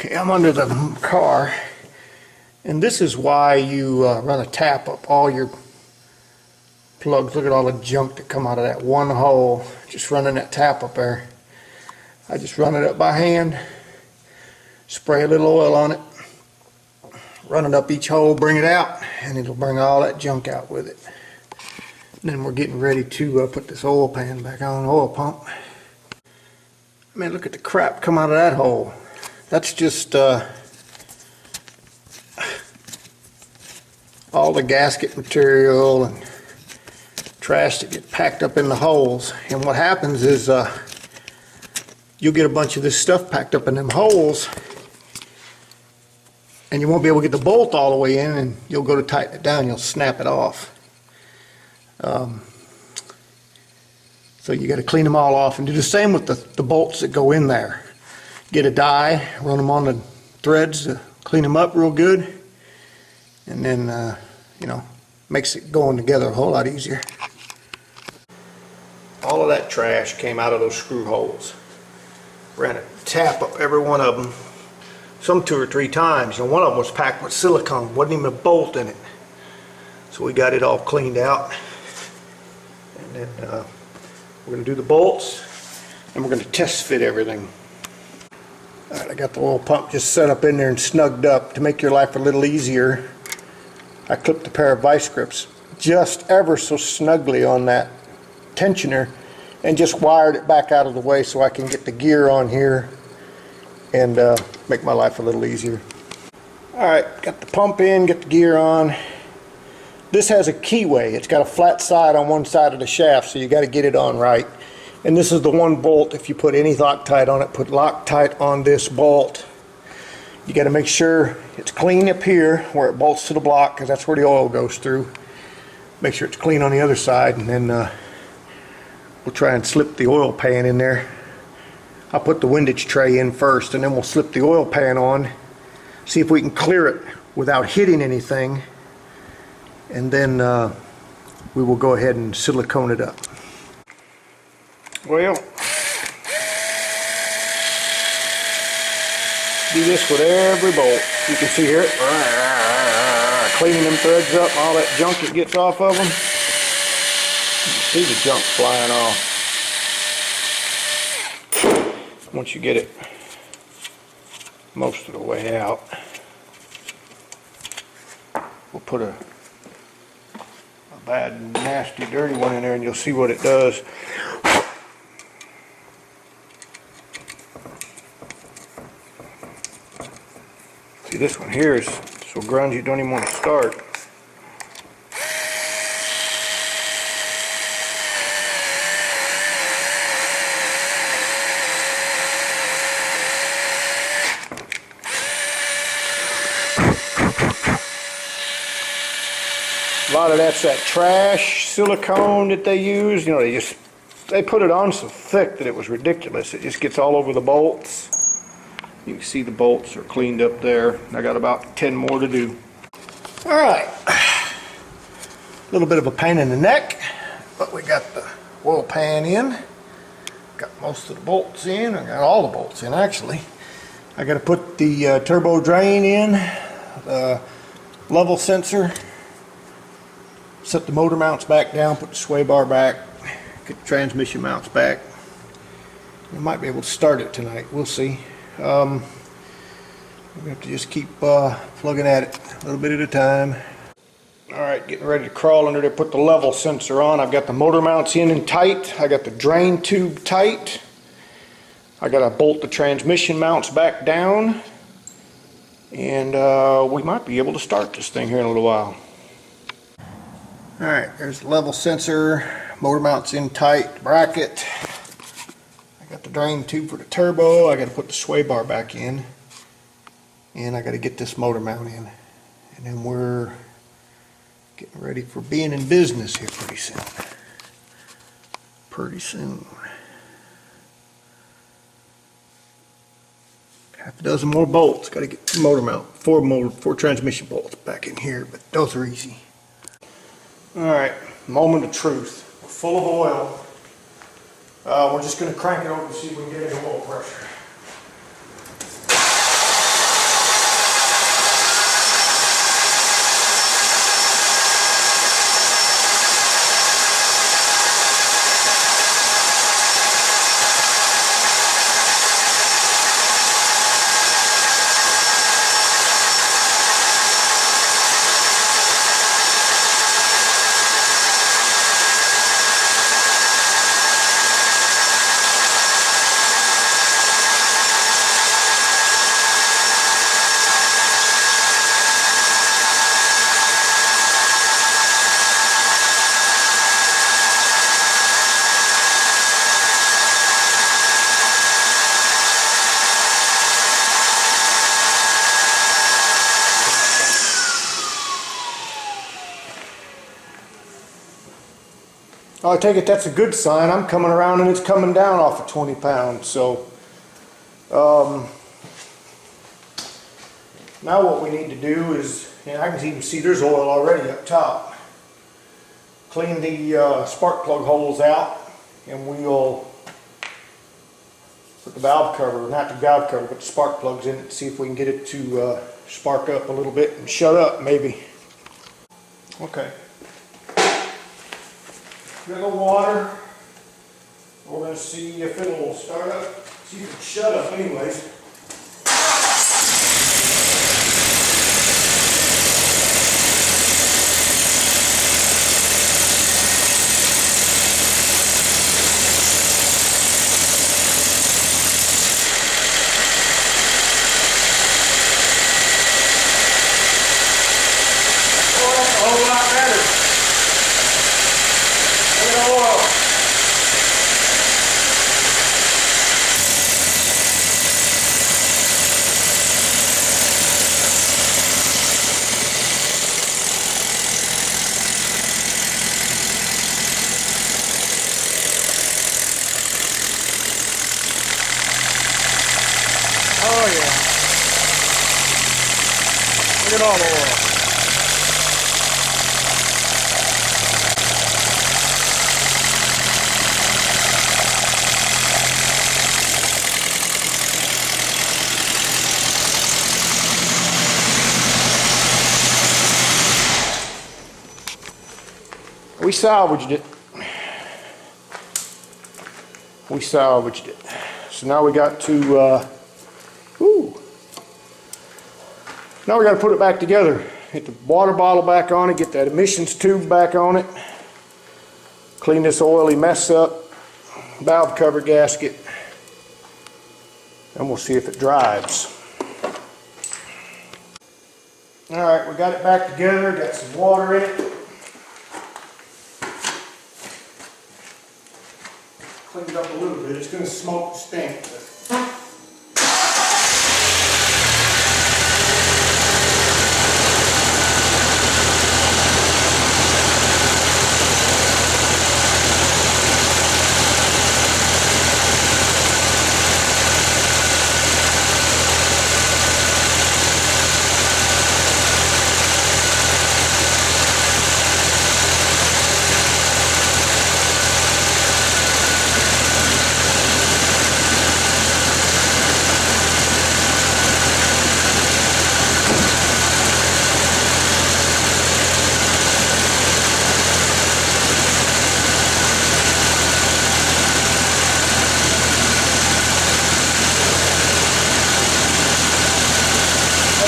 Okay, I'm under the car, and this is why you run a tap up all your plugs. Look at all the junk that come out of that one hole, just running that tap up there. I just run it up by hand, spray a little oil on it, run it up each hole, bring it out, and it'll bring all that junk out with it. And then we're getting ready to put this oil pan back on, oil pump. Man, look at the crap come out of that hole. That's just all the gasket material and trash that get packed up in the holes. And what happens is you'll get a bunch of this stuff packed up in them holes, and you won't be able to get the bolt all the way in, and you'll go to tighten it down, you'll snap it off. So you got to clean them all off and do the same with the bolts that go in there. Get a die, run them on the threads to clean them up real good, and then you know, makes it going together a whole lot easier. All of that trash came out of those screw holes. Ran a tap up every one of them, some 2 or 3 times. You know, one of them was packed with silicone, wasn't even a bolt in it. So we got it all cleaned out, and then we're going to do the bolts, and we're going to test fit everything. Alright, I got the oil pump just set up in there and snugged up. To make your life a little easier, I clipped a pair of vice grips just ever so snugly on that tensioner and just wired it back out of the way so I can get the gear on here and make my life a little easier. Alright, got the pump in, get the gear on. This has a keyway. It's got a flat side on one side of the shaft, so you got to get it on right. And this is the one bolt. If you put any Loctite on it, put Loctite on this bolt. You got to make sure it's clean up here where it bolts to the block, because that's where the oil goes through. Make sure it's clean on the other side, and then we'll try and slip the oil pan in there. I'll put the windage tray in first, and then we'll slip the oil pan on, see if we can clear it without hitting anything, and then we will go ahead and silicone it up. Well, do this with every bolt. You can see here, cleaning them threads up, all that junk that gets off of them. You can see the junk flying off. Once you get it most of the way out, we'll put a bad, nasty, dirty one in there, and you'll see what it does. See, this one here is so grungy you don't even want to start. A lot of that's that trash silicone that they use. You know, they put it on so thick that it was ridiculous. It just gets all over the bolts. You can see the bolts are cleaned up there. I got about 10 more to do. Alright, a little bit of a pain in the neck, but we got the oil pan in. Got most of the bolts in. I got all the bolts in, actually. I got to put the turbo drain in, the level sensor, set the motor mounts back down, put the sway bar back, get the transmission mounts back. I might be able to start it tonight. We'll see. We have to just keep plugging at it a little bit at a time. Alright, getting ready to crawl under there, put the level sensor on. I've got the motor mounts in and tight. I got the drain tube tight. I got to bolt the transmission mounts back down. And we might be able to start this thing here in a little while. Alright, there's the level sensor, motor mounts in tight, bracket. Got the drain tube for the turbo. I got to put the sway bar back in, and I got to get this motor mount in, and then we're getting ready for being in business here pretty soon. Half a dozen more bolts. Got to get the motor mount, four transmission bolts back in here, but those are easy. All right, moment of truth. We're full of oil. We're just going to crank it over and see if we can get any oil pressure. I take it that's a good sign. I'm coming around and it's coming down off of 20 pounds. So now what we need to do is, and I can even see there's oil already up top. Clean the spark plug holes out, and we'll put the valve cover, not the valve cover, but the spark plugs in it, see if we can get it to spark up a little bit and shut up maybe. Okay. Got a little water. We're going to see if it'll start up, see if it'll shut up anyways. Oh yeah. Look at all the oil. We salvaged it. We salvaged it. So now we got to now we got to put it back together. Get the water bottle back on it, get that emissions tube back on it, clean this oily mess up, valve cover gasket, and we'll see if it drives. Alright, we got it back together, got some water in it. Cleaned it up a little bit. It's going to smoke and stink.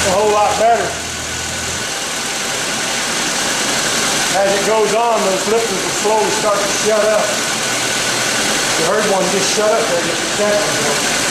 A whole lot better. As it goes on, those lifters will slowly start to shut up. You heard one just shut up there just a second ago.